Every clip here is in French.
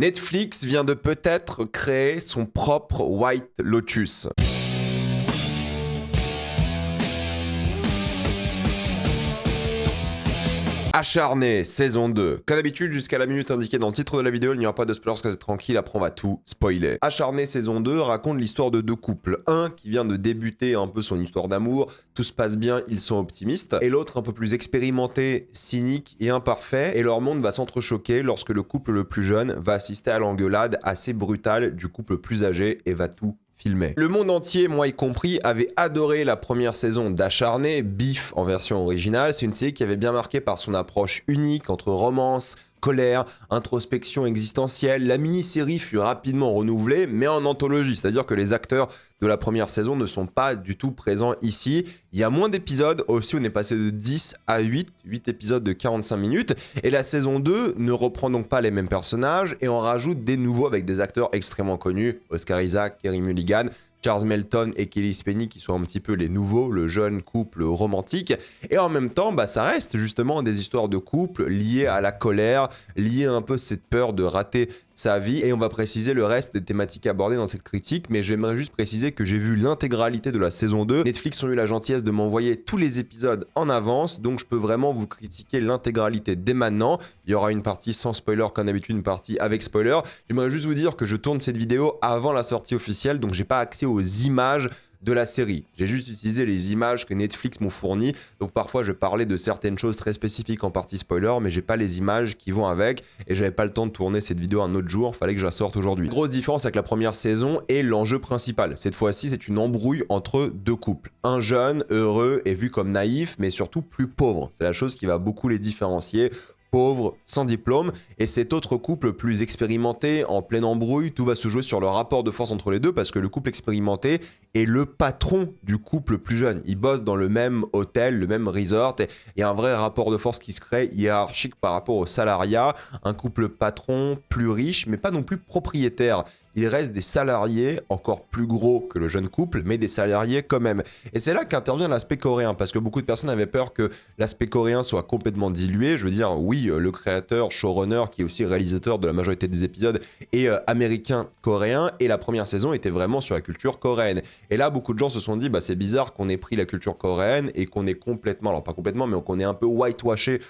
Netflix vient de peut-être créer son propre White Lotus. Acharné, saison 2. Comme d'habitude, jusqu'à la minute indiquée dans le titre de la vidéo, il n'y aura pas de spoilers, restez tranquille, après on va tout spoiler. Acharné, saison 2 raconte l'histoire de deux couples. Un qui vient de débuter un peu son histoire d'amour, tout se passe bien, ils sont optimistes. Et l'autre un peu plus expérimenté, cynique et imparfait. Et leur monde va s'entrechoquer lorsque le couple le plus jeune va assister à l'engueulade assez brutale du couple plus âgé et va tout filmé. Le monde entier, moi y compris, avait adoré la première saison d'Acharné, Beef en version originale. C'est une série qui avait bien marqué par son approche unique entre romance, colère, introspection existentielle. La mini-série fut rapidement renouvelée, mais en anthologie, c'est-à-dire que les acteurs de la première saison ne sont pas du tout présents ici. Il y a moins d'épisodes, aussi on est passé de 10 à 8 épisodes de 45 minutes, et la saison 2 ne reprend donc pas les mêmes personnages, et on rajoute des nouveaux avec des acteurs extrêmement connus, Oscar Isaac, Carey Mulligan, Charles Melton et Kelly Spenny qui sont un petit peu les nouveaux, le jeune couple romantique. Et en même temps, ça reste justement des histoires de couple liées à la colère, liées un peu à cette peur de rater sa vie. Et on va préciser le reste des thématiques abordées dans cette critique, mais j'aimerais juste préciser que j'ai vu l'intégralité de la saison 2. Netflix ont eu la gentillesse de m'envoyer tous les épisodes en avance, donc je peux vraiment vous critiquer l'intégralité dès maintenant. Il y aura une partie sans spoiler comme d'habitude, une partie avec spoiler. J'aimerais juste vous dire que je tourne cette vidéo avant la sortie officielle, donc j'ai pas accès aux images de la série. J'ai juste utilisé les images que Netflix m'ont fournies, donc parfois je parlais de certaines choses très spécifiques en partie spoiler, mais j'ai pas les images qui vont avec, et j'avais pas le temps de tourner cette vidéo un autre jour, fallait que je la sorte aujourd'hui. Grosse différence avec la première saison et l'enjeu principal. Cette fois-ci, c'est une embrouille entre deux couples. Un jeune, heureux et vu comme naïf, mais surtout plus pauvre. C'est la chose qui va beaucoup les différencier. Pauvre, sans diplôme, et cet autre couple plus expérimenté, en pleine embrouille, tout va se jouer sur le rapport de force entre les deux, parce que le couple expérimenté est le patron du couple plus jeune. Ils bossent dans le même hôtel, le même resort, et il y a un vrai rapport de force qui se crée, hiérarchique par rapport au salariat, un couple patron plus riche, mais pas non plus propriétaire. Il reste des salariés encore plus gros que le jeune couple, mais des salariés quand même. Et c'est là qu'intervient l'aspect coréen, parce que beaucoup de personnes avaient peur que l'aspect coréen soit complètement dilué. Je veux dire, oui, le créateur, showrunner, qui est aussi réalisateur de la majorité des épisodes, est américain-coréen, et la première saison était vraiment sur la culture coréenne. Et là, beaucoup de gens se sont dit, c'est bizarre qu'on ait pris la culture coréenne et qu'on ait complètement, alors pas complètement, mais qu'on ait un peu whitewashé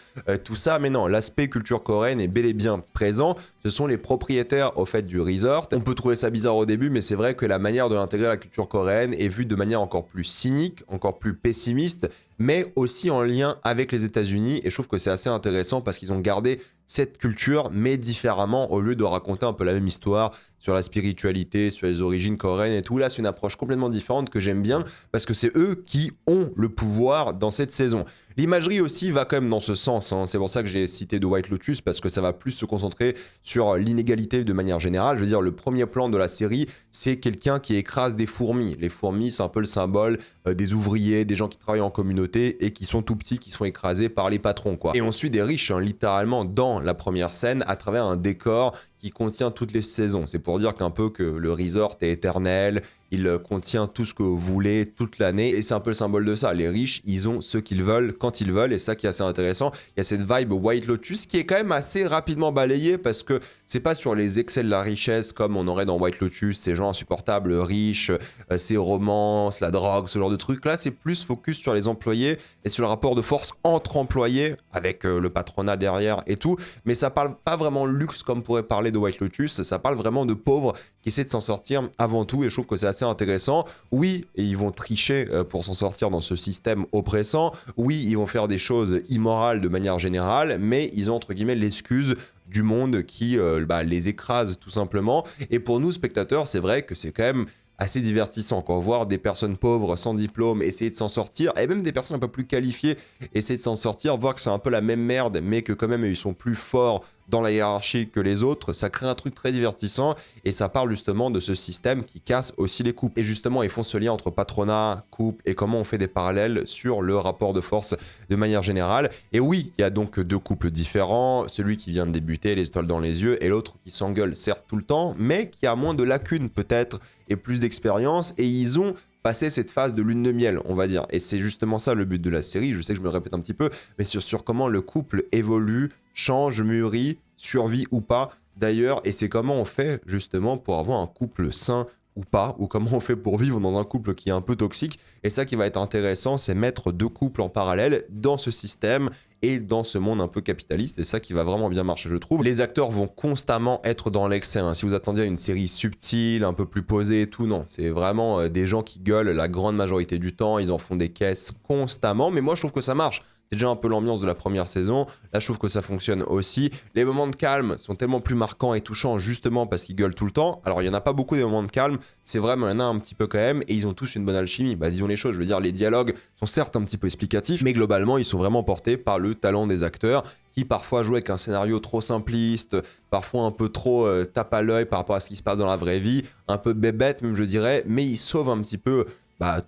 tout ça. Mais non, l'aspect culture coréenne est bel et bien présent. Ce sont les propriétaires, au fait, du resort. On peut trouver ça bizarre au début, mais c'est vrai que la manière de l'intégrer à la culture coréenne est vue de manière encore plus cynique, encore plus pessimiste, mais aussi en lien avec les États-Unis. Et je trouve que c'est assez intéressant parce qu'ils ont gardé cette culture, mais différemment, au lieu de raconter un peu la même histoire sur la spiritualité, sur les origines coréennes et tout. Là, c'est une approche complètement différente que j'aime bien parce que c'est eux qui ont le pouvoir dans cette saison. L'imagerie aussi va quand même dans ce sens, hein. C'est pour ça que j'ai cité The White Lotus, parce que ça va plus se concentrer sur l'inégalité de manière générale. Je veux dire, le premier plan de la série, c'est quelqu'un qui écrase des fourmis. Les fourmis, c'est un peu le symbole des ouvriers, des gens qui travaillent en communauté et qui sont tout petits, qui sont écrasés par les patrons, quoi. Et on suit des riches, hein, littéralement, dans la première scène, à travers un décor qui contient toutes les saisons. C'est pour dire qu'un peu que le resort est éternel, il contient tout ce que vous voulez toute l'année, et c'est un peu le symbole de ça. Les riches, ils ont ce qu'ils veulent quand ils veulent, et ça qui est assez intéressant. Il y a cette vibe White Lotus qui est quand même assez rapidement balayée, parce que c'est pas sur les excès de la richesse comme on aurait dans White Lotus, ces gens insupportables, riches, ces romances, la drogue, ce genre de trucs. Là, c'est plus focus sur les employés et sur le rapport de force entre employés, avec le patronat derrière et tout, mais ça parle pas vraiment luxe comme pourrait parler de White Lotus, ça parle vraiment de pauvres qui essaient de s'en sortir avant tout, et je trouve que c'est assez intéressant. Oui, et ils vont tricher pour s'en sortir dans ce système oppressant. Oui, ils vont faire des choses immorales de manière générale, mais ils ont entre guillemets l'excuse du monde qui les écrase tout simplement. Et pour nous, spectateurs, c'est vrai que c'est quand même assez divertissant, quoi. Voir des personnes pauvres sans diplôme essayer de s'en sortir, et même des personnes un peu plus qualifiées essayer de s'en sortir, voir que c'est un peu la même merde, mais que quand même ils sont plus forts dans la hiérarchie que les autres, ça crée un truc très divertissant, et ça parle justement de ce système qui casse aussi les couples. Et justement, ils font ce lien entre patronat, couple, et comment on fait des parallèles sur le rapport de force de manière générale. Et oui, il y a donc deux couples différents, celui qui vient de débuter, les étoiles dans les yeux, et l'autre qui s'engueule certes tout le temps, mais qui a moins de lacunes peut-être, et plus d'expérience, et ils ont passé cette phase de lune de miel, on va dire. Et c'est justement ça le but de la série, je sais que je me répète un petit peu, mais sur comment le couple évolue, change, mûrit, survit ou pas d'ailleurs, et c'est comment on fait justement pour avoir un couple sain ou pas, ou comment on fait pour vivre dans un couple qui est un peu toxique. Et ça qui va être intéressant, c'est mettre deux couples en parallèle dans ce système et dans ce monde un peu capitaliste, et ça qui va vraiment bien marcher, je trouve. Les acteurs vont constamment être dans l'excès, hein. Si vous attendiez à une série subtile, un peu plus posée et tout, non. C'est vraiment des gens qui gueulent la grande majorité du temps, ils en font des caisses constamment, mais moi je trouve que ça marche. C'est déjà un peu l'ambiance de la première saison. Là, je trouve que ça fonctionne aussi. Les moments de calme sont tellement plus marquants et touchants justement parce qu'ils gueulent tout le temps. Alors, il n'y en a pas beaucoup des moments de calme. C'est vrai, mais il y en a un petit peu quand même. Et ils ont tous une bonne alchimie. Bah, disons les choses. Je veux dire, les dialogues sont certes un petit peu explicatifs, mais globalement, ils sont vraiment portés par le talent des acteurs qui parfois jouent avec un scénario trop simpliste, parfois un peu trop tape à l'œil par rapport à ce qui se passe dans la vraie vie, un peu bébête même, je dirais, mais ils sauvent un petit peu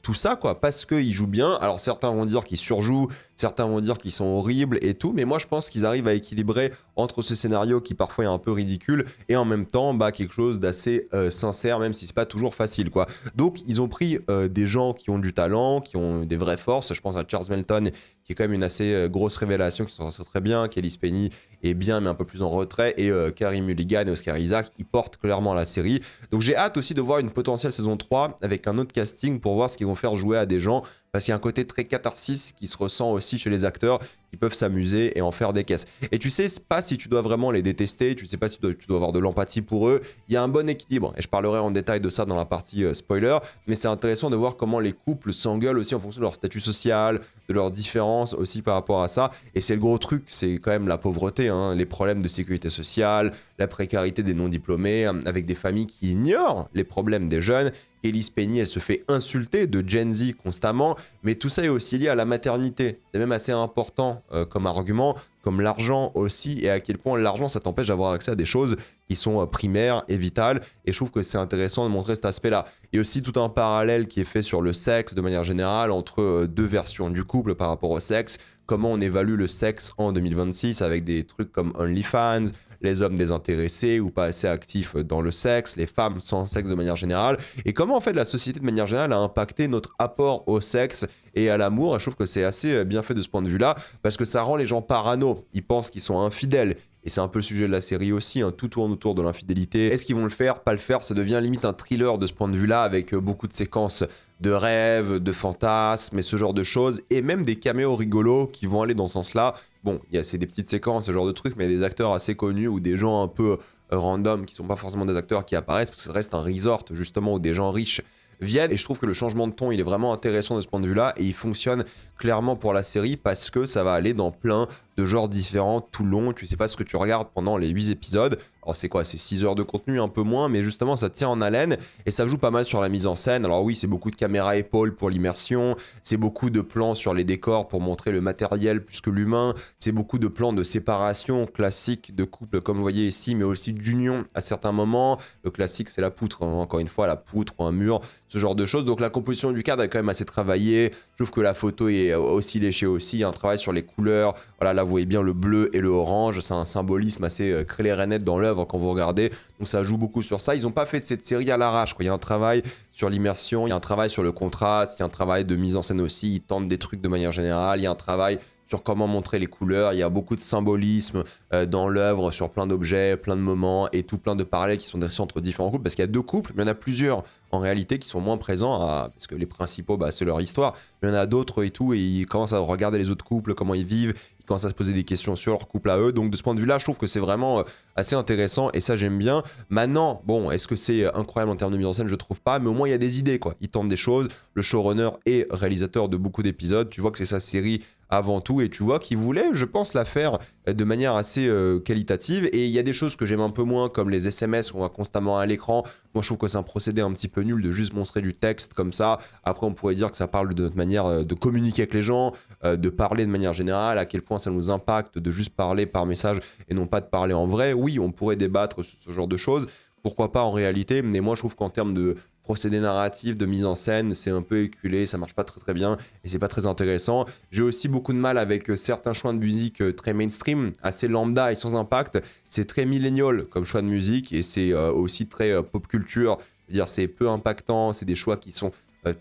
tout ça, quoi, parce qu'ils jouent bien. Alors certains vont dire qu'ils surjouent, certains vont dire qu'ils sont horribles et tout, mais moi je pense qu'ils arrivent à équilibrer entre ce scénario qui parfois est un peu ridicule et en même temps quelque chose d'assez sincère, même si c'est pas toujours facile, quoi. Donc ils ont pris des gens qui ont du talent, qui ont des vraies forces. Je pense à Charles Melton, qui est quand même une assez grosse révélation, qui s'en sort très bien. Kelly Penny est bien, mais un peu plus en retrait. Et Carey Mulligan et Oscar Isaac, ils portent clairement la série. Donc j'ai hâte aussi de voir une potentielle saison 3 avec un autre casting pour voir ce qu'ils vont faire jouer à des gens. Parce qu'il y a un côté très catharsis qui se ressent aussi chez les acteurs qui peuvent s'amuser et en faire des caisses. Et tu sais pas si tu dois vraiment les détester, tu sais pas si tu dois avoir de l'empathie pour eux. Il y a un bon équilibre et je parlerai en détail de ça dans la partie spoiler. Mais c'est intéressant de voir comment les couples s'engueulent aussi en fonction de leur statut social, de leurs différences aussi par rapport à ça. Et c'est le gros truc, c'est quand même la pauvreté, hein, les problèmes de sécurité sociale, la précarité des non-diplômés, avec des familles qui ignorent les problèmes des jeunes. Kelly Penny, elle se fait insulter de Gen Z constamment, mais tout ça est aussi lié à la maternité. C'est même assez important comme argument, comme l'argent aussi, et à quel point l'argent, ça t'empêche d'avoir accès à des choses qui sont primaires et vitales, et je trouve que c'est intéressant de montrer cet aspect-là. Il y a aussi tout un parallèle qui est fait sur le sexe de manière générale, entre deux versions du couple par rapport au sexe, comment on évalue le sexe en 2026 avec des trucs comme OnlyFans, les hommes désintéressés ou pas assez actifs dans le sexe, les femmes sans sexe de manière générale, et comment en fait la société de manière générale a impacté notre apport au sexe et à l'amour. Et je trouve que c'est assez bien fait de ce point de vue-là, parce que ça rend les gens parano, ils pensent qu'ils sont infidèles. Et c'est un peu le sujet de la série aussi, hein. Tout tourne autour de l'infidélité. Est-ce qu'ils vont le faire, pas le faire? Ça devient limite un thriller de ce point de vue-là, avec beaucoup de séquences de rêves, de fantasmes et ce genre de choses, et même des caméos rigolos qui vont aller dans ce sens-là. Bon, c'est des petites séquences, ce genre de trucs, mais des acteurs assez connus ou des gens un peu random qui sont pas forcément des acteurs qui apparaissent, parce que ça reste un resort justement où des gens riches viennent. Et je trouve que le changement de ton, il est vraiment intéressant de ce point de vue-là, et il fonctionne clairement pour la série parce que ça va aller dans plein de genres différents tout le long. Tu sais pas ce que tu regardes pendant les 8 épisodes. Alors c'est quoi? C'est 6 heures de contenu, un peu moins, mais justement ça tient en haleine et ça joue pas mal sur la mise en scène. Alors oui, c'est beaucoup de caméra épaule pour l'immersion, c'est beaucoup de plans sur les décors pour montrer le matériel plus que l'humain, c'est beaucoup de plans de séparation classique de couple comme vous voyez ici, mais aussi d'union à certains moments. Le classique, c'est la poutre, hein. Encore une fois, la poutre ou un mur, ce genre de choses. Donc la composition du cadre est quand même assez travaillée. Je trouve que la photo est aussi léchée aussi. Il y a un travail sur les couleurs. Voilà, là vous voyez bien le bleu et le orange. C'est un symbolisme assez clair et net dans l'œuvre quand vous regardez. Donc ça joue beaucoup sur ça. Ils n'ont pas fait de cette série à l'arrache, quoi. Il y a un travail sur l'immersion, il y a un travail sur le contraste, il y a un travail de mise en scène aussi. Ils tentent des trucs de manière générale. Il y a un travail sur comment montrer les couleurs, il y a beaucoup de symbolisme dans l'œuvre sur plein d'objets, plein de moments et tout plein de parallèles qui sont dressés entre différents couples, parce qu'il y a deux couples, mais il y en a plusieurs en réalité qui sont moins présents, parce que les principaux, c'est leur histoire, mais il y en a d'autres et tout, et ils commencent à regarder les autres couples, comment ils vivent, ils commencent à se poser des questions sur leur couple à eux, donc de ce point de vue-là, je trouve que c'est vraiment assez intéressant, et ça j'aime bien. Maintenant, bon, est-ce que c'est incroyable en termes de mise en scène? Je trouve pas, mais au moins il y a des idées, quoi. Ils tentent des choses, le showrunner est réalisateur de beaucoup d'épisodes, tu vois que c'est sa série avant tout, et tu vois qu'il voulait, je pense, la faire de manière assez qualitative, et il y a des choses que j'aime un peu moins, comme les SMS qu'on voit constamment à l'écran. Moi je trouve que c'est un procédé un petit peu nul de juste montrer du texte comme ça. Après on pourrait dire que ça parle de notre manière de communiquer avec les gens, de parler de manière générale, à quel point ça nous impacte de juste parler par message et non pas de parler en vrai. Oui, on pourrait débattre sur ce genre de choses, pourquoi pas en réalité, mais moi je trouve qu'en termes de procédé narratif, de mise en scène, c'est un peu éculé, ça marche pas très très bien et c'est pas très intéressant. J'ai aussi beaucoup de mal avec certains choix de musique très mainstream, assez lambda et sans impact. C'est très millénial comme choix de musique et c'est aussi très pop culture. Je veux dire, c'est peu impactant, c'est des choix qui sont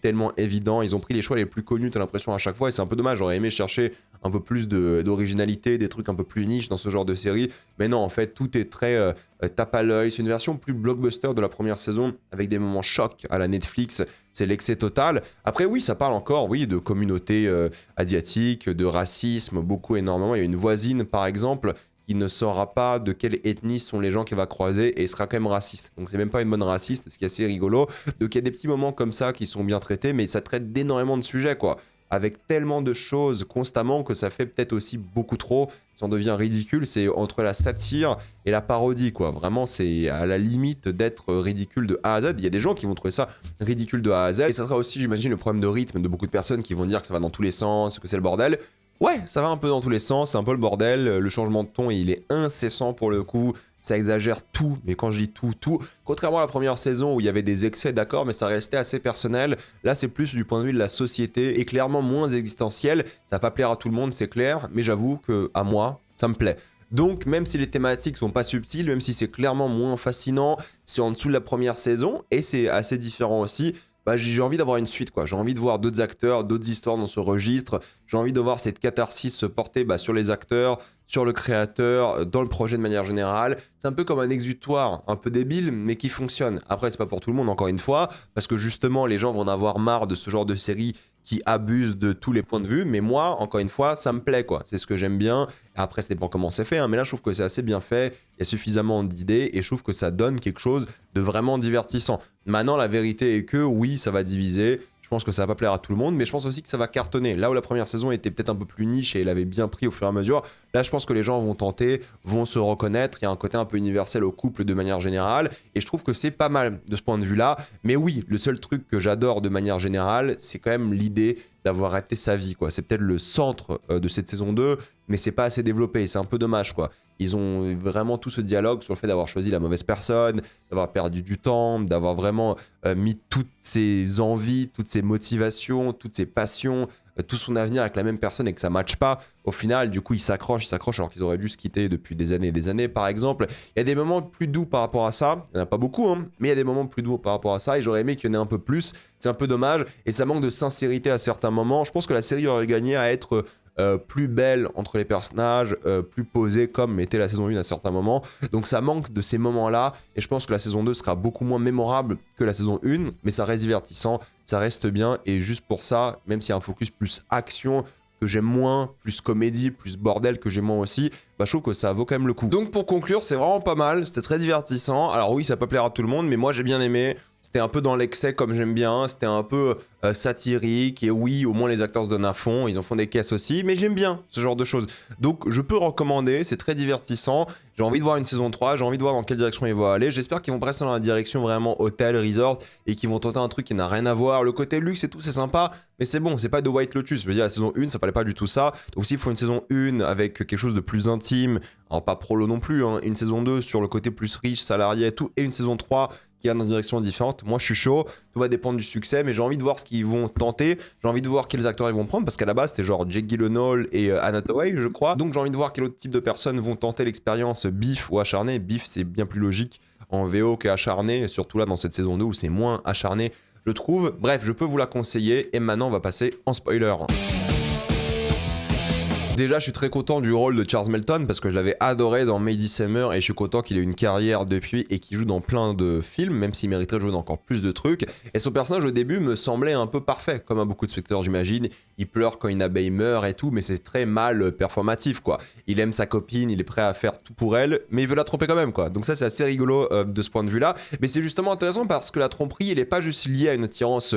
tellement évident. Ils ont pris les choix les plus connus, t'as l'impression à chaque fois, et c'est un peu dommage. J'aurais aimé chercher un peu plus d'originalité, des trucs un peu plus niche dans ce genre de série. Mais non, en fait, tout est très tape à l'œil. C'est une version plus blockbuster de la première saison, avec des moments chocs à la Netflix. C'est l'excès total. Après, oui, ça parle encore, oui, de communauté asiatique, de racisme, beaucoup, énormément. Il y a une voisine, par exemple, qui ne saura pas de quelle ethnie sont les gens qu'elle va croiser et sera quand même raciste. Donc c'est même pas une bonne raciste, ce qui est assez rigolo. Donc il y a des petits moments comme ça qui sont bien traités, mais ça traite d'énormément de sujets, quoi. Avec tellement de choses constamment que ça fait peut-être aussi beaucoup trop. Ça en devient ridicule, c'est entre la satire et la parodie, quoi. Vraiment, c'est à la limite d'être ridicule de A à Z. Il y a des gens qui vont trouver ça ridicule de A à Z. Et ça sera aussi, j'imagine, le problème de rythme de beaucoup de personnes qui vont dire que ça va dans tous les sens, que c'est le bordel. Ouais, ça va un peu dans tous les sens, c'est un peu le bordel. Le changement de ton, il est incessant pour le coup. Ça exagère tout, mais quand je dis tout, tout. Contrairement à la première saison où il y avait des excès, d'accord, mais ça restait assez personnel. Là, c'est plus du point de vue de la société et clairement moins existentiel. Ça va pas plaire à tout le monde, c'est clair, mais j'avoue que à moi, ça me plaît. Donc, même si les thématiques sont pas subtiles, même si c'est clairement moins fascinant, c'est en dessous de la première saison et c'est assez différent aussi. Bah, j'ai envie d'avoir une suite, quoi. J'ai envie de voir d'autres acteurs, d'autres histoires dans ce registre. J'ai envie de voir cette catharsis se porter sur les acteurs, sur le créateur, dans le projet de manière générale. C'est un peu comme un exutoire, un peu débile, mais qui fonctionne. Après, c'est pas pour tout le monde, encore une fois, parce que justement, les gens vont en avoir marre de ce genre de série qui abuse de tous les points de vue. Mais moi, encore une fois, ça me plaît, quoi. C'est ce que j'aime bien. Après, ça dépend comment c'est fait, hein, mais là, je trouve que c'est assez bien fait. Il y a suffisamment d'idées et je trouve que ça donne quelque chose de vraiment divertissant. Maintenant, la vérité est que oui, ça va diviser. Je pense que ça va pas plaire à tout le monde, mais je pense aussi que ça va cartonner. Là où la première saison était peut-être un peu plus niche et elle avait bien pris au fur et à mesure, là je pense que les gens vont tenter, vont se reconnaître. Il y a un côté un peu universel au couple de manière générale et je trouve que c'est pas mal de ce point de vue-là. Mais oui, le seul truc que j'adore de manière générale, c'est quand même l'idée d'avoir raté sa vie, quoi. C'est peut-être le centre de cette saison 2, mais c'est pas assez développé. C'est un peu dommage, quoi. Ils ont vraiment tout ce dialogue sur le fait d'avoir choisi la mauvaise personne, d'avoir perdu du temps, d'avoir vraiment mis toutes ses envies, toutes ses motivations, toutes ses passions, tout son avenir avec la même personne et que ça ne matche pas. Au final, du coup, ils s'accrochent alors qu'ils auraient dû se quitter depuis des années et des années, par exemple. Il y a des moments plus doux par rapport à ça. Il n'y en a pas beaucoup, hein, mais il y a des moments plus doux par rapport à ça et j'aurais aimé qu'il y en ait un peu plus. C'est un peu dommage et ça manque de sincérité à certains moments. Je pense que la série aurait gagné à être plus belle entre les personnages, plus posée comme était la saison 1 à certains moments. Donc ça manque de ces moments-là et je pense que la saison 2 sera beaucoup moins mémorable que la saison 1, mais ça reste divertissant, ça reste bien et juste pour ça, même s'il y a un focus plus action que j'aime moins, plus comédie, plus bordel que j'aime moins aussi, je trouve que ça vaut quand même le coup. Donc pour conclure, c'est vraiment pas mal, c'était très divertissant. Alors oui, ça peut plaire à tout le monde, mais moi j'ai bien aimé. C'était un peu dans l'excès comme j'aime bien, c'était un peu satirique, et oui, au moins les acteurs se donnent à fond, ils en font des caisses aussi, mais j'aime bien ce genre de choses. Donc je peux recommander, c'est très divertissant, j'ai envie de voir une saison 3, j'ai envie de voir dans quelle direction ils vont aller, j'espère qu'ils vont rester dans la direction vraiment hôtel, resort, et qu'ils vont tenter un truc qui n'a rien à voir, le côté luxe et tout, c'est sympa, mais c'est bon, c'est pas de White Lotus, je veux dire, la saison 1, ça parlait pas du tout ça, donc s'il faut une saison 1 avec quelque chose de plus intime, alors pas prolo non plus, hein, une saison 2 sur le côté plus riche, salarié et tout, et une saison 3 qui va dans une direction différente. Moi, je suis chaud. Tout va dépendre du succès, mais j'ai envie de voir ce qu'ils vont tenter. J'ai envie de voir quels acteurs ils vont prendre, parce qu'à la base, c'était genre Jake Gyllenhaal et Anna Hathaway, je crois. Donc, j'ai envie de voir quel autre type de personnes vont tenter l'expérience Beef ou acharné. Beef, c'est bien plus logique en VO qu'acharné, surtout là dans cette saison 2 où c'est moins acharné, je trouve. Bref, je peux vous la conseiller. Et maintenant, on va passer en spoiler. Déjà, je suis très content du rôle de Charles Melton parce que je l'avais adoré dans May December et je suis content qu'il ait une carrière depuis et qu'il joue dans plein de films, même s'il mériterait de jouer dans encore plus de trucs. Et son personnage au début me semblait un peu parfait, comme à beaucoup de spectateurs j'imagine. Il pleure quand une abeille meurt et tout, mais c'est très mal performatif, quoi. Il aime sa copine, il est prêt à faire tout pour elle, mais il veut la tromper quand même, quoi. Donc ça, c'est assez rigolo de ce point de vue-là. Mais c'est justement intéressant parce que la tromperie, elle n'est pas juste liée à une attirance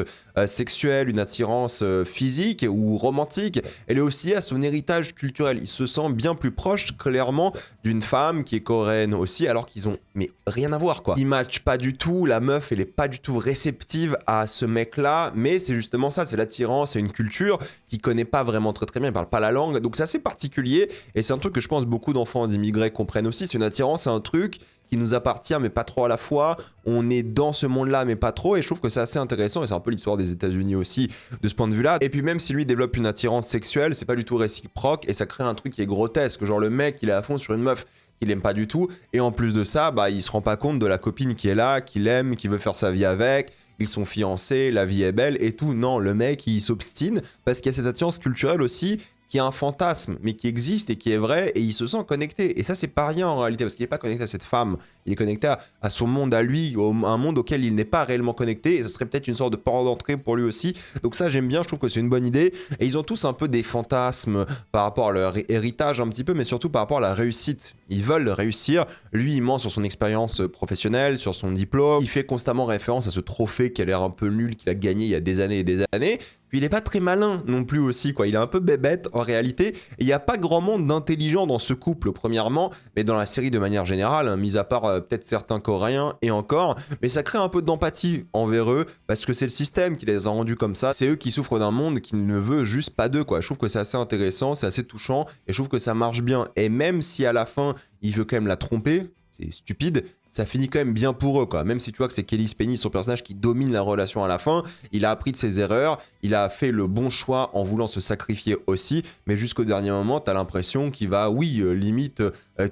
sexuelle, une attirance physique ou romantique, elle est aussi liée à son héritage culturel. Il se sent bien plus proche, clairement, d'une femme qui est coréenne aussi, alors qu'ils ont mais rien à voir, quoi. Ils matchent pas du tout, la meuf, elle est pas du tout réceptive à ce mec-là, mais c'est justement ça, c'est l'attirance, c'est une culture qu'il connaît pas vraiment très bien, il parle pas la langue, donc c'est assez particulier, et c'est un truc que je pense beaucoup d'enfants d'immigrés comprennent aussi, c'est une attirance, c'est un truc qui nous appartient mais pas trop à la fois, on est dans ce monde-là mais pas trop, et je trouve que c'est assez intéressant, et c'est un peu l'histoire des États-Unis aussi de ce point de vue-là. Et puis même si lui développe une attirance sexuelle, c'est pas du tout réciproque, et ça crée un truc qui est grotesque, genre le mec il est à fond sur une meuf qu'il aime pas du tout, et en plus de ça, il se rend pas compte de la copine qui est là, qu'il aime, qui veut faire sa vie avec, ils sont fiancés, la vie est belle et tout. Non, le mec, il s'obstine parce qu'il y a cette attirance culturelle aussi qui est un fantasme, mais qui existe et qui est vrai, et il se sent connecté. Et ça, c'est pas rien en réalité, parce qu'il n'est pas connecté à cette femme, il est connecté à son monde à lui, à un monde auquel il n'est pas réellement connecté, et ça serait peut-être une sorte de porte d'entrée pour lui aussi. Donc ça, j'aime bien, je trouve que c'est une bonne idée. Et ils ont tous un peu des fantasmes par rapport à leur héritage un petit peu, mais surtout par rapport à la réussite. Ils veulent réussir. Lui, il ment sur son expérience professionnelle, sur son diplôme. Il fait constamment référence à ce trophée qui a l'air un peu nul, qu'il a gagné il y a des années et des années. Puis il est pas très malin non plus aussi, quoi. Il est un peu bébête en réalité. Et il n'y a pas grand monde d'intelligent dans ce couple, premièrement, mais dans la série de manière générale, hein, mis à part peut-être certains Coréens et encore. Mais ça crée un peu d'empathie envers eux, parce que c'est le système qui les a rendus comme ça. C'est eux qui souffrent d'un monde qui ne veut juste pas d'eux, quoi. Je trouve que c'est assez intéressant, c'est assez touchant, et je trouve que ça marche bien. Et même si à la fin, il veut quand même la tromper, c'est stupide, ça finit quand même bien pour eux, quoi. Même si tu vois que c'est Kelly Spenny, son personnage, qui domine la relation à la fin, il a appris de ses erreurs, il a fait le bon choix en voulant se sacrifier aussi, mais jusqu'au dernier moment, t'as l'impression qu'il va, oui, limite,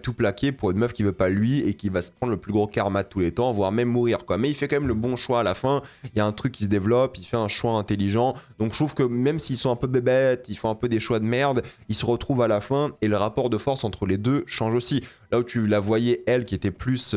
tout plaquer pour une meuf qui veut pas lui et qui va se prendre le plus gros karma de tous les temps, voire même mourir, quoi. Mais il fait quand même le bon choix à la fin, il y a un truc qui se développe, il fait un choix intelligent, donc je trouve que même s'ils sont un peu bébêtes, ils font un peu des choix de merde, ils se retrouvent à la fin et le rapport de force entre les deux change aussi. Là où tu la voyais, elle, qui était plus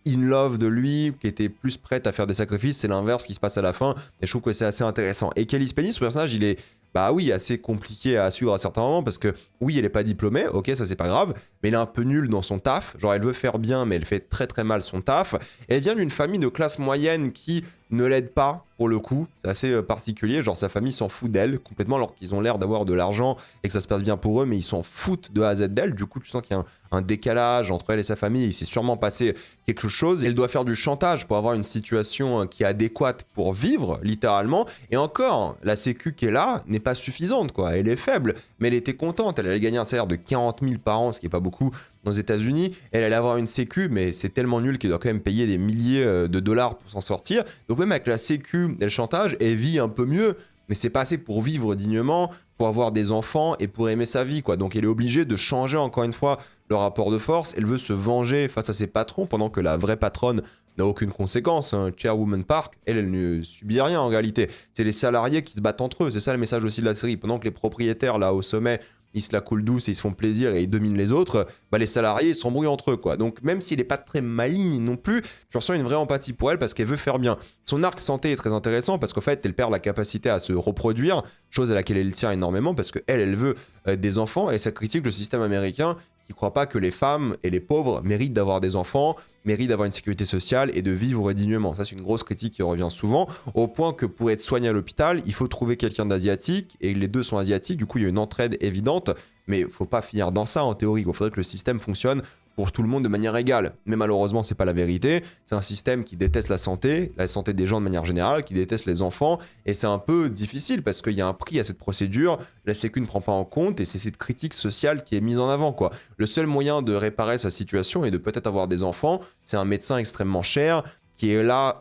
in love de lui, qui était plus prête à faire des sacrifices, c'est l'inverse qui se passe à la fin, et je trouve que c'est assez intéressant. Et Kelly Spenny, ce personnage, il est, bah oui, assez compliqué à suivre à certains moments, parce que oui, elle est pas diplômée, ok, ça c'est pas grave, mais elle est un peu nulle dans son taf, genre elle veut faire bien, mais elle fait très très mal son taf. Elle vient d'une famille de classe moyenne qui ne l'aide pas, pour le coup, c'est assez particulier, genre sa famille s'en fout d'elle complètement, alors qu'ils ont l'air d'avoir de l'argent et que ça se passe bien pour eux, mais ils s'en foutent de A à Z d'elle. Du coup tu sens qu'il y a un décalage entre elle et sa famille, il s'est sûrement passé quelque chose. Elle doit faire du chantage pour avoir une situation qui est adéquate pour vivre, littéralement, et encore, la sécu qui est là n'est pas suffisante, quoi. Elle est faible, mais elle était contente, elle allait gagner un salaire de 40 000 par an, ce qui est pas beaucoup aux États-Unis, elle allait avoir une sécu, mais c'est tellement nul qu'elle doit quand même payer des milliers de dollars pour s'en sortir. Donc même avec la sécu et le chantage, elle vit un peu mieux, mais c'est pas assez pour vivre dignement, pour avoir des enfants et pour aimer sa vie, quoi. Donc elle est obligée de changer encore une fois le rapport de force, elle veut se venger face à ses patrons, pendant que la vraie patronne n'a aucune conséquence, hein. Chairwoman Park, elle ne subit rien en réalité. C'est les salariés qui se battent entre eux, c'est ça le message aussi de la série. Pendant que les propriétaires, là, au sommet, ils se la coulent douce et ils se font plaisir et ils dominent les autres, bah les salariés ils s'embrouillent entre eux, quoi. Donc même s'il n'est pas très maligne non plus, tu ressens une vraie empathie pour elle parce qu'elle veut faire bien. Son arc santé est très intéressant parce qu'en fait elle perd la capacité à se reproduire, chose à laquelle elle tient énormément parce qu'elle veut des enfants, et ça critique le système américain qui ne croit pas que les femmes et les pauvres méritent d'avoir des enfants, méritent d'avoir une sécurité sociale et de vivre dignement. Ça, c'est une grosse critique qui revient souvent, au point que pour être soigné à l'hôpital, il faut trouver quelqu'un d'asiatique, et les deux sont asiatiques, du coup il y a une entraide évidente, mais il ne faut pas finir dans ça en théorie. Il faudrait que le système fonctionne pour tout le monde de manière égale. Mais malheureusement, c'est pas la vérité. C'est un système qui déteste la santé des gens de manière générale, qui déteste les enfants, et c'est un peu difficile parce qu'il y a un prix à cette procédure, la Sécu ne prend pas en compte, et c'est cette critique sociale qui est mise en avant, quoi. Le seul moyen de réparer sa situation et de peut-être avoir des enfants, c'est un médecin extrêmement cher, qui est là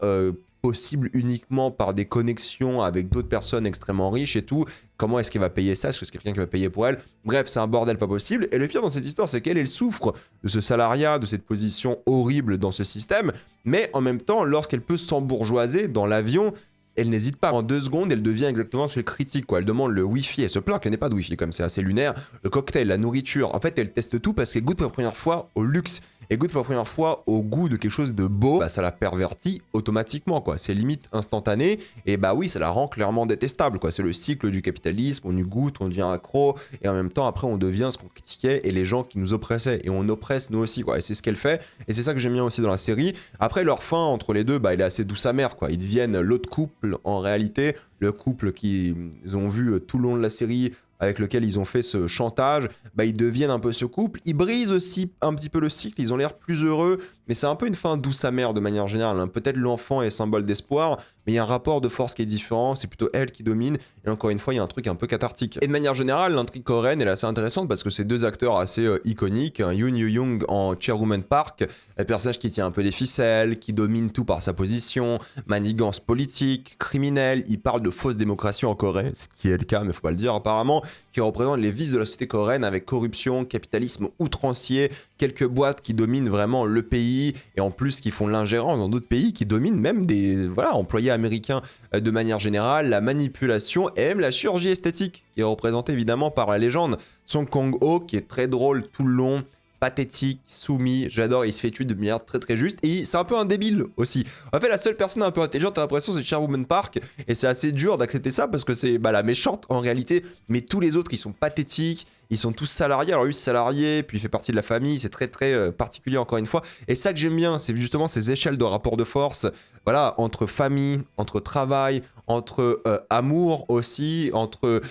possible uniquement par des connexions avec d'autres personnes extrêmement riches et tout. Comment est-ce qu'elle va payer ça? Est-ce que c'est quelqu'un qui va payer pour elle? Bref, c'est un bordel pas possible. Et le pire dans cette histoire, c'est qu'elle souffre de ce salariat, de cette position horrible dans ce système. Mais en même temps, lorsqu'elle peut s'embourgeoiser dans l'avion, elle n'hésite pas. En 2 secondes, elle devient exactement ce qu'elle critique, quoi. Elle demande le Wi-Fi. Elle se plaint qu'elle n'ait pas de Wi-Fi, comme c'est assez lunaire. Le cocktail, la nourriture. En fait, elle teste tout parce qu'elle goûte pour la première fois au luxe. Elle goûte pour la première fois au goût de quelque chose de beau. Bah, ça la pervertit automatiquement, quoi. C'est limite instantané. Et bah oui, ça la rend clairement détestable, quoi. C'est le cycle du capitalisme. On y goûte, on devient accro. Et en même temps, après, on devient ce qu'on critiquait et les gens qui nous oppressaient. Et on oppresse nous aussi, quoi. Et c'est ce qu'elle fait. Et c'est ça que j'aime bien aussi dans la série. Après, leur fin entre les deux, bah, elle est assez douce amère, quoi. Ils deviennent l'autre couple en réalité. Le couple qu'ils ont vu tout le long de la série, avec lequel ils ont fait ce chantage, bah ils deviennent un peu ce couple. Ils brisent aussi un petit peu le cycle, ils ont l'air plus heureux, mais c'est un peu une fin douce amère de manière générale, hein. Peut-être l'enfant est symbole d'espoir, mais il y a un rapport de force qui est différent, c'est plutôt elle qui domine, et encore une fois, il y a un truc un peu cathartique. Et de manière générale, l'intrigue coréenne est assez intéressante parce que c'est 2 acteurs assez iconiques, hein. Yoon Yoo-young en Chairwoman Park, un personnage qui tient un peu les ficelles, qui domine tout par sa position, manigance politique, criminel, il parle de fausse démocratie en Corée, ce qui est le cas, mais faut pas le dire apparemment. qui représente les vices de la société coréenne avec corruption, capitalisme outrancier, quelques boîtes qui dominent vraiment le pays et en plus qui font l'ingérence dans d'autres pays, qui dominent même des employés américains de manière générale, la manipulation et même la chirurgie esthétique qui est représentée évidemment par la légende Song Kang-ho qui est très drôle tout le long, pathétique, soumis, j'adore, il se fait tuer de manière très très juste et c'est un peu un débile aussi. En fait la seule personne un peu intelligente t'as l'impression c'est Chairwoman Park et c'est assez dur d'accepter ça parce que c'est la méchante en réalité, mais tous les autres ils sont pathétiques, ils sont tous salariés, alors lui c'est salarié, puis il fait partie de la famille, c'est très très particulier encore une fois, et ça que j'aime bien c'est justement ces échelles de rapport de force, voilà, entre famille, entre travail, entre amour aussi, entre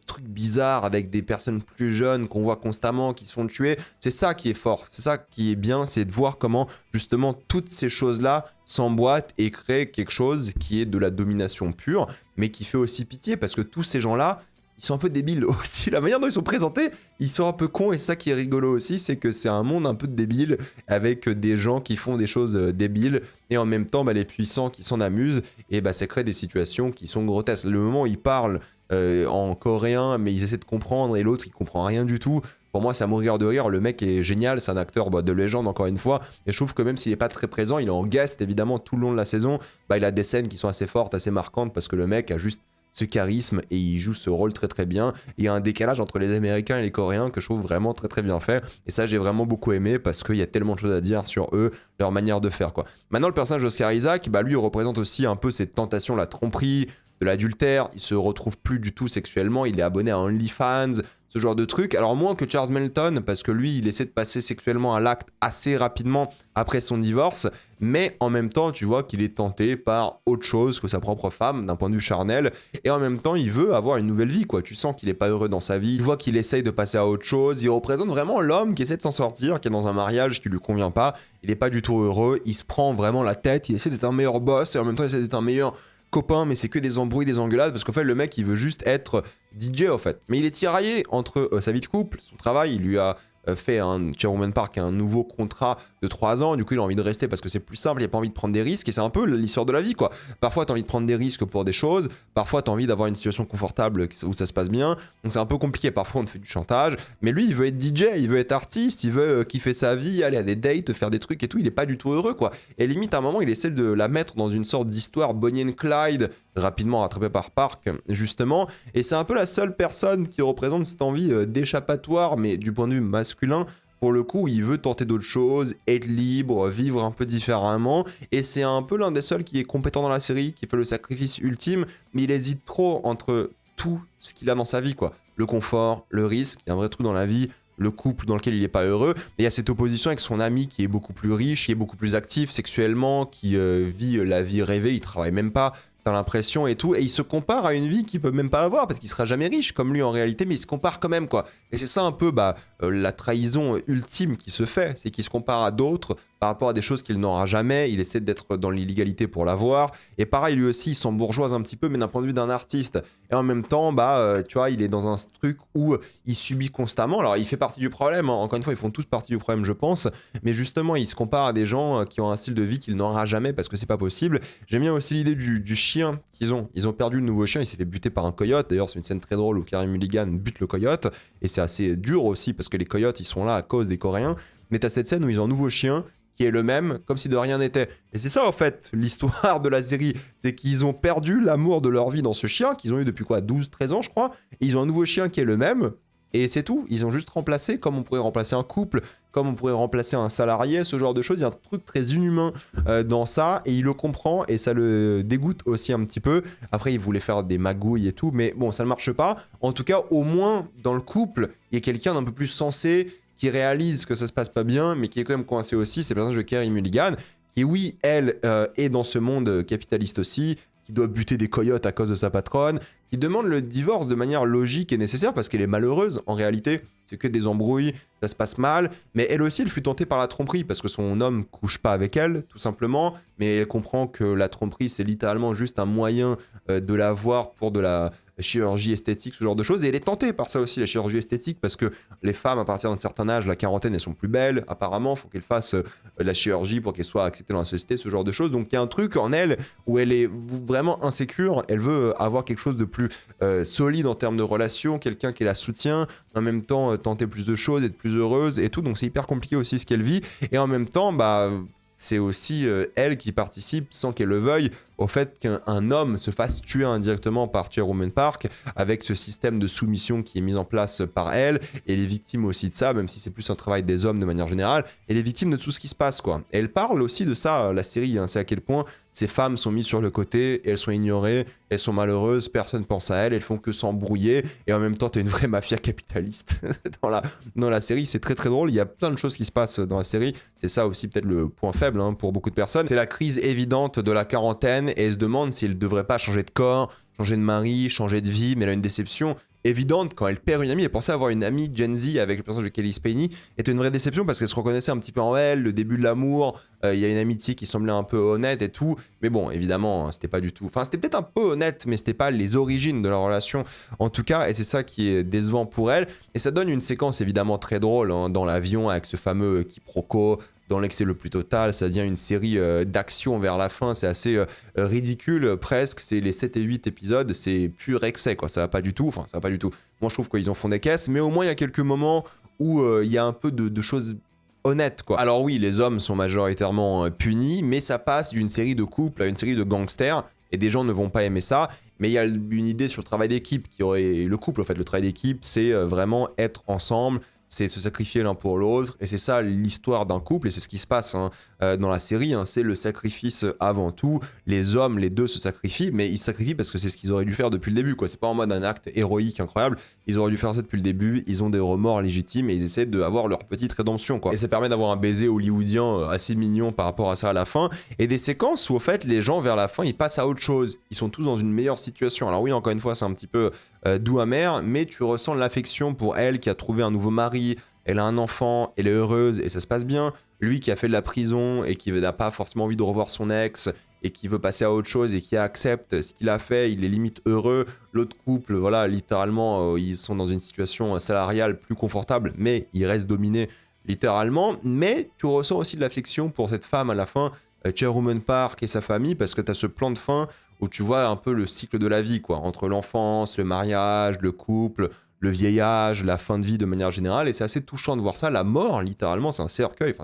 trucs bizarres avec des personnes plus jeunes qu'on voit constamment qui se font tuer, c'est ça qui est fort, c'est ça qui est bien, c'est de voir comment justement toutes ces choses-là s'emboîtent et créent quelque chose qui est de la domination pure, mais qui fait aussi pitié parce que tous ces gens-là, ils sont un peu débiles aussi. La manière dont ils sont présentés, ils sont un peu cons et ça qui est rigolo aussi, c'est que c'est un monde un peu débile avec des gens qui font des choses débiles et en même temps les puissants qui s'en amusent et ça crée des situations qui sont grotesques. Le moment où ils parlent en coréen mais ils essaient de comprendre et l'autre il comprend rien du tout. Pour moi, ça mourir de rire. Le mec est génial, c'est un acteur de légende encore une fois. Et je trouve que même s'il n'est pas très présent, il est en guest évidemment tout le long de la saison. Il a des scènes qui sont assez fortes, assez marquantes parce que le mec a juste ce charisme et il joue ce rôle très très bien. Et il y a un décalage entre les Américains et les Coréens que je trouve vraiment très très bien fait. Et ça, j'ai vraiment beaucoup aimé parce qu'il y a tellement de choses à dire sur eux, leur manière de faire quoi. Maintenant, le personnage d'Oscar Isaac, lui, il représente aussi un peu cette tentation, la tromperie, de l'adultère. Il se retrouve plus du tout sexuellement. Il est abonné à OnlyFans, ce genre de truc. Alors moins que Charles Melton, parce que lui, il essaie de passer sexuellement à l'acte assez rapidement après son divorce, mais en même temps, tu vois qu'il est tenté par autre chose que sa propre femme, d'un point de vue charnel, et en même temps, il veut avoir une nouvelle vie, quoi. Tu sens qu'il est pas heureux dans sa vie, tu vois qu'il essaye de passer à autre chose, il représente vraiment l'homme qui essaie de s'en sortir, qui est dans un mariage qui lui convient pas, il est pas du tout heureux, il se prend vraiment la tête, il essaie d'être un meilleur boss, et en même temps, il essaie d'être un meilleur copain, mais c'est que des embrouilles, des engueulades, parce qu'en fait, le mec, il veut juste être DJ, en fait. Mais il est tiraillé entre sa vie de couple, son travail, il lui a fait Chairwoman Park un nouveau contrat de 3 ans, du coup il a envie de rester parce que c'est plus simple, il a pas envie de prendre des risques et c'est un peu l'histoire de la vie quoi. Parfois t'as envie de prendre des risques pour des choses, parfois t'as envie d'avoir une situation confortable où ça se passe bien, donc c'est un peu compliqué, parfois on te fait du chantage, mais lui il veut être DJ, il veut être artiste, il veut kiffer sa vie, aller à des dates, faire des trucs et tout, il est pas du tout heureux quoi. Et limite à un moment il essaie de la mettre dans une sorte d'histoire Bonnie and Clyde, rapidement rattrapé par Park justement, et c'est un peu la seule personne qui représente cette envie d'échappatoire mais du point de vue masculin. Pour le coup, il veut tenter d'autres choses, être libre, vivre un peu différemment, et c'est un peu l'un des seuls qui est compétent dans la série, qui fait le sacrifice ultime, mais il hésite trop entre tout ce qu'il a dans sa vie, quoi. Le confort, le risque, il y a un vrai truc dans la vie, le couple dans lequel il n'est pas heureux, et il y a cette opposition avec son ami qui est beaucoup plus riche, qui est beaucoup plus actif sexuellement, qui vit la vie rêvée, il travaille même pas, t'as l'impression et tout, et il se compare à une vie qu'il peut même pas avoir parce qu'il sera jamais riche comme lui en réalité, mais il se compare quand même quoi. Et c'est ça un peu la trahison ultime qui se fait, c'est qu'il se compare à d'autres par rapport à des choses qu'il n'aura jamais, il essaie d'être dans l'illégalité pour l'avoir, et pareil lui aussi il s'embourgeoise un petit peu mais d'un point de vue d'un artiste, et en même temps tu vois il est dans un truc où il subit constamment, alors il fait partie du problème, hein. Encore une fois ils font tous partie du problème je pense, mais justement il se compare à des gens qui ont un style de vie qu'il n'aura jamais parce que c'est pas possible. J'aime bien aussi l'idée du chien qu'ils ont. Ils ont perdu le nouveau chien, il s'est fait buter par un coyote. D'ailleurs, c'est une scène très drôle où Carey Mulligan bute le coyote. Et c'est assez dur aussi parce que les coyotes, ils sont là à cause des Coréens. Mais t'as cette scène où ils ont un nouveau chien qui est le même, comme si de rien n'était. Et c'est ça, en fait, l'histoire de la série. C'est qu'ils ont perdu l'amour de leur vie dans ce chien, qu'ils ont eu depuis 12-13 ans, je crois. Et ils ont un nouveau chien qui est le même. Et c'est tout, ils ont juste remplacé, comme on pourrait remplacer un couple, comme on pourrait remplacer un salarié, ce genre de choses. Il y a un truc très inhumain dans ça, et il le comprend, et ça le dégoûte aussi un petit peu. Après, il voulait faire des magouilles et tout, mais bon, ça ne marche pas. En tout cas, au moins, dans le couple, il y a quelqu'un d'un peu plus sensé, qui réalise que ça se passe pas bien, mais qui est quand même coincé aussi. C'est le personnage de Carey Mulligan, qui, oui, elle, est dans ce monde capitaliste aussi, qui doit buter des coyotes à cause de sa patronne, qui demande le divorce de manière logique et nécessaire parce qu'elle est malheureuse en réalité. C'est que des embrouilles, ça se passe mal, mais elle aussi, elle fut tentée par la tromperie, parce que son homme couche pas avec elle, tout simplement, mais elle comprend que la tromperie, c'est littéralement juste un moyen de l'avoir pour de la chirurgie esthétique, ce genre de choses, et elle est tentée par ça aussi, la chirurgie esthétique, parce que les femmes, à partir d'un certain âge, la quarantaine, elles sont plus belles, apparemment, il faut qu'elles fassent de la chirurgie pour qu'elles soient acceptées dans la société, ce genre de choses, donc il y a un truc en elle où elle est vraiment insécure, elle veut avoir quelque chose de plus solide en termes de relations, quelqu'un qui la soutient, en même temps tenter plus de choses, être plus heureuse et tout, donc c'est hyper compliqué aussi ce qu'elle vit, et en même temps, bah c'est aussi elle qui participe, sans qu'elle le veuille, au fait qu'un homme se fasse tuer indirectement par Chairwoman Park, avec ce système de soumission qui est mis en place par elle, et les victimes aussi de ça, même si c'est plus un travail des hommes de manière générale, et les victimes de tout ce qui se passe, quoi. Et elle parle aussi de ça, la série, hein, c'est à quel point ces femmes sont mises sur le côté, elles sont ignorées, elles sont malheureuses, personne pense à elles font que s'embrouiller, et en même temps, t'as une vraie mafia capitaliste dans la série, c'est très très drôle, il y a plein de choses qui se passent dans la série, c'est ça aussi peut-être le point faible hein, pour beaucoup de personnes, c'est la crise évidente de la quarantaine, et elle se demande si elle devrait pas changer de corps, changer de mari, changer de vie, mais elle a une déception évidente quand elle perd une amie. Elle pensait avoir une amie Gen Z avec le personnage de Kelly Spaney, était une vraie déception parce qu'elle se reconnaissait un petit peu en elle, le début de l'amour, il y a une amitié qui semblait un peu honnête et tout, mais bon, évidemment, c'était pas du tout, enfin c'était peut-être un peu honnête, mais c'était pas les origines de leur relation en tout cas, et c'est ça qui est décevant pour elle, et ça donne une séquence évidemment très drôle hein, dans l'avion avec ce fameux quiproquo, dans l'excès le plus total, ça devient une série d'action vers la fin, c'est assez ridicule presque, c'est les 7 et 8 épisodes, c'est pur excès quoi, ça va pas du tout, enfin ça va pas du tout, moi je trouve qu'ils en font des caisses, mais au moins il y a quelques moments où il y a un peu de choses honnêtes quoi. Alors oui, les hommes sont majoritairement punis, mais ça passe d'une série de couples à une série de gangsters, et des gens ne vont pas aimer ça, mais il y a une idée sur le travail d'équipe, qui aurait le couple en fait, le travail d'équipe c'est vraiment être ensemble, c'est se sacrifier l'un pour l'autre, et c'est ça l'histoire d'un couple, et c'est ce qui se passe hein, dans la série, hein, c'est le sacrifice avant tout, les hommes, les deux se sacrifient, mais ils se sacrifient parce que c'est ce qu'ils auraient dû faire depuis le début, quoi. C'est pas en mode un acte héroïque incroyable, ils auraient dû faire ça depuis le début, ils ont des remords légitimes, et ils essaient d'avoir leur petite rédemption, quoi. Et ça permet d'avoir un baiser hollywoodien assez mignon par rapport à ça à la fin, et des séquences où, au fait, les gens, vers la fin, ils passent à autre chose, ils sont tous dans une meilleure situation. Alors oui, encore une fois, c'est un petit peu doux amer, mais tu ressens l'affection pour elle qui a trouvé un nouveau mari, elle a un enfant, elle est heureuse et ça se passe bien. Lui qui a fait de la prison et qui n'a pas forcément envie de revoir son ex et qui veut passer à autre chose et qui accepte ce qu'il a fait, il est limite heureux. L'autre couple, voilà, littéralement, ils sont dans une situation salariale plus confortable, mais ils restent dominés littéralement. Mais tu ressens aussi de l'affection pour cette femme à la fin, Chairwoman Park et sa famille, parce que tu as ce plan de fin où tu vois un peu le cycle de la vie, quoi, entre l'enfance, le mariage, le couple, le vieillage, la fin de vie de manière générale, et c'est assez touchant de voir ça. La mort, littéralement, c'est un cercueil,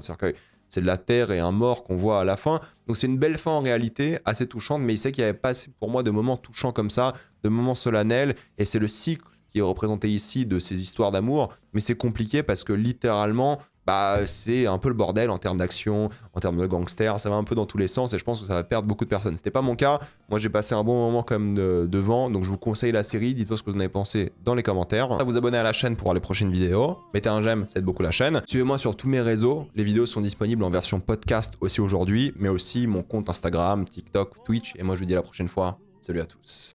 c'est de la terre et un mort qu'on voit à la fin, donc c'est une belle fin en réalité, assez touchante, mais il sait qu'il n'y avait pas assez pour moi de moments touchants comme ça, de moments solennels, et c'est le cycle qui est représenté ici de ces histoires d'amour, mais c'est compliqué parce que littéralement, bah, c'est un peu le bordel en termes d'action, en termes de gangsters, ça va un peu dans tous les sens et je pense que ça va perdre beaucoup de personnes. C'était pas mon cas, moi j'ai passé un bon moment quand même devant, donc je vous conseille la série, dites-moi ce que vous en avez pensé dans les commentaires. Vous abonner à la chaîne pour voir les prochaines vidéos, mettez un j'aime, ça aide beaucoup la chaîne. Suivez-moi sur tous mes réseaux, les vidéos sont disponibles en version podcast aussi aujourd'hui, mais aussi mon compte Instagram, TikTok, Twitch, et moi je vous dis à la prochaine fois, salut à tous.